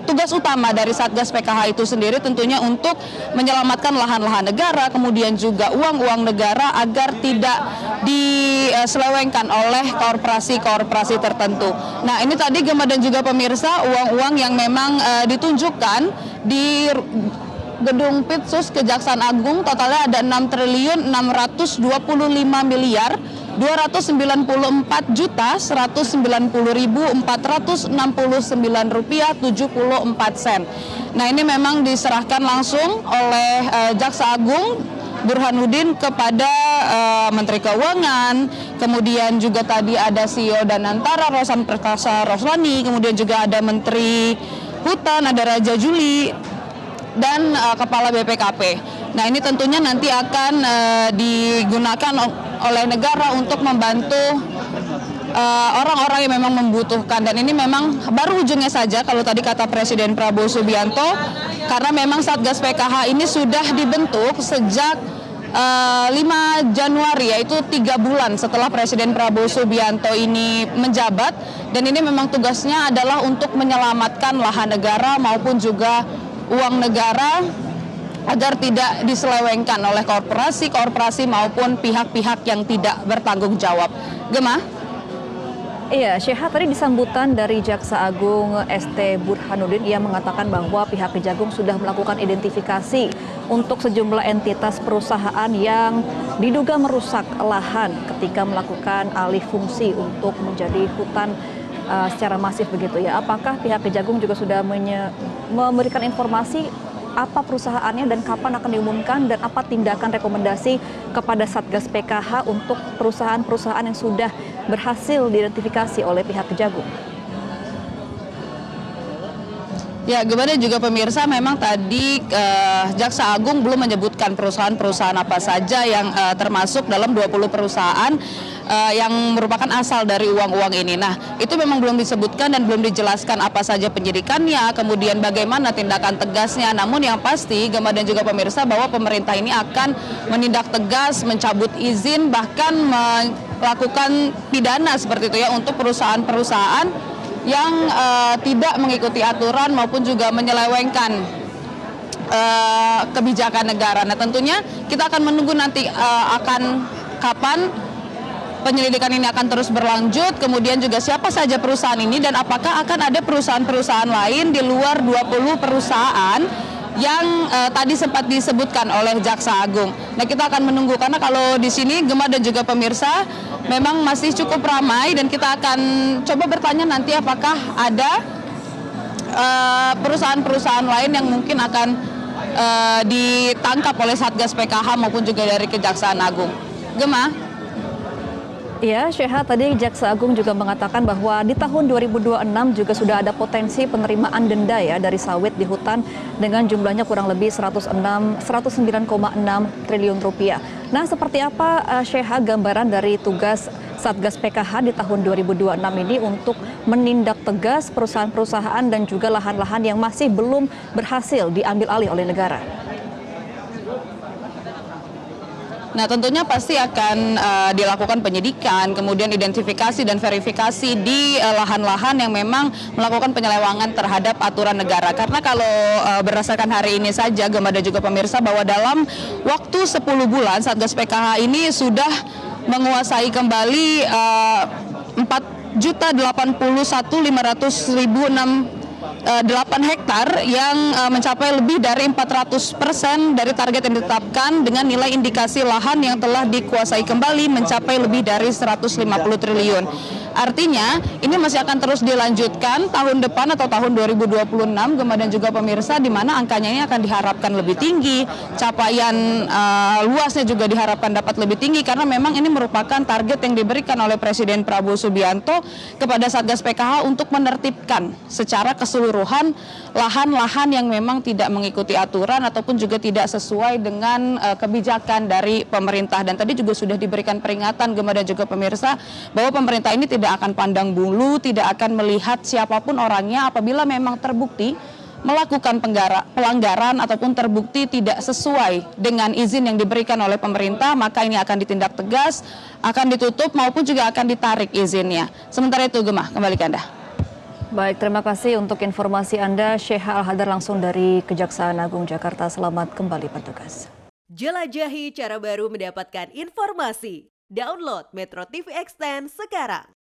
S7: tugas utama dari Satgas PKH itu sendiri, tentunya untuk menyelamatkan lahan-lahan negara, kemudian juga uang-uang negara agar tidak diselewengkan oleh korporasi-korporasi tertentu. Nah, ini tadi Gema dan juga pemirsa, uang-uang yang memang ditunjukkan di Gedung Pitsus Kejaksaan Agung, totalnya ada 6.624.194.469.469 rupiah 74 sen. Nah, ini memang diserahkan langsung oleh Jaksa Agung Burhanuddin kepada Menteri Keuangan, kemudian juga tadi ada CEO Danantara Rosan Perkasa Roslani, kemudian juga ada Menteri Hutan, ada Raja Juli, dan Kepala BPKP. Nah, ini tentunya nanti akan digunakan oleh negara untuk membantu orang-orang yang memang membutuhkan. Dan ini memang baru ujungnya saja kalau tadi kata Presiden Prabowo Subianto, karena memang Satgas PKH ini sudah dibentuk sejak 5 Januari, yaitu 3 bulan setelah Presiden Prabowo Subianto ini menjabat. Dan ini memang tugasnya adalah untuk menyelamatkan lahan negara maupun juga uang negara agar tidak diselewengkan oleh korporasi maupun pihak-pihak yang tidak bertanggung jawab. Gema?
S6: Iya, Syekha, tadi di sambutan dari Jaksa Agung ST Burhanuddin, ia mengatakan bahwa pihak Kejagung sudah melakukan identifikasi untuk sejumlah entitas perusahaan yang diduga merusak lahan ketika melakukan alih fungsi untuk menjadi hutan secara masif begitu ya. Apakah pihak Kejagung juga sudah memberikan informasi apa perusahaannya dan kapan akan diumumkan, dan apa tindakan rekomendasi kepada Satgas PKH untuk perusahaan-perusahaan yang sudah berhasil diidentifikasi oleh pihak Kejagung?
S7: Ya, gimana juga pemirsa, memang tadi Jaksa Agung belum menyebutkan perusahaan-perusahaan apa saja yang termasuk dalam 20 perusahaan yang merupakan asal dari uang-uang ini. Nah, itu memang belum disebutkan dan belum dijelaskan apa saja penyidikannya, kemudian bagaimana tindakan tegasnya. Namun yang pasti, Gema dan juga pemirsa, bahwa pemerintah ini akan menindak tegas, mencabut izin, bahkan melakukan pidana seperti itu ya untuk perusahaan-perusahaan yang tidak mengikuti aturan maupun juga menyelewengkan kebijakan negara. Nah, tentunya kita akan menunggu nanti akan kapan penyelidikan ini akan terus berlanjut, kemudian juga siapa saja perusahaan ini dan apakah akan ada perusahaan-perusahaan lain di luar 20 perusahaan yang tadi sempat disebutkan oleh Jaksa Agung. Nah, kita akan menunggu karena kalau di sini Gemma dan juga pemirsa memang masih cukup ramai dan kita akan coba bertanya nanti apakah ada perusahaan-perusahaan lain yang mungkin akan ditangkap oleh Satgas PKH maupun juga dari Kejaksaan Agung. Gemma?
S6: Ya, Syekha, tadi Jaksa Agung juga mengatakan bahwa di tahun 2026 juga sudah ada potensi penerimaan denda ya dari sawit di hutan dengan jumlahnya kurang lebih 109,6 triliun rupiah. Nah, seperti apa Syekha gambaran dari tugas Satgas PKH di tahun 2026 ini untuk menindak tegas perusahaan-perusahaan dan juga lahan-lahan yang masih belum berhasil diambil alih oleh negara?
S7: Nah, tentunya pasti akan dilakukan penyidikan, kemudian identifikasi dan verifikasi di lahan-lahan yang memang melakukan penyelewangan terhadap aturan negara. Karena kalau berdasarkan hari ini saja, Gemma dan juga pemirsa, bahwa dalam waktu 10 bulan Satgas PKH ini sudah menguasai kembali 4.081.500.008 hektar yang mencapai lebih dari 400% dari target yang ditetapkan dengan nilai indikasi lahan yang telah dikuasai kembali mencapai lebih dari 150 triliun. Artinya ini masih akan terus dilanjutkan tahun depan atau tahun 2026, Gemma dan juga pemirsa, di mana angkanya ini akan diharapkan lebih tinggi, capaian luasnya juga diharapkan dapat lebih tinggi karena memang ini merupakan target yang diberikan oleh Presiden Prabowo Subianto kepada Satgas PKH untuk menertibkan secara keseluruhan lahan-lahan yang memang tidak mengikuti aturan ataupun juga tidak sesuai dengan kebijakan dari pemerintah. Dan tadi juga sudah diberikan peringatan, Gemma dan juga pemirsa, bahwa pemerintah ini tidak akan pandang bulu, tidak akan melihat siapapun orangnya apabila memang terbukti melakukan pelanggaran ataupun terbukti tidak sesuai dengan izin yang diberikan oleh pemerintah, maka ini akan ditindak tegas, akan ditutup maupun juga akan ditarik izinnya. Sementara itu, Gemma, kembali ke Anda.
S6: Baik, terima kasih untuk informasi Anda, Syekha Al-Hadar langsung dari Kejaksaan Agung Jakarta. Selamat kembali bertugas.
S8: Jelajahi cara baru mendapatkan informasi. Download Metro TV Extend sekarang.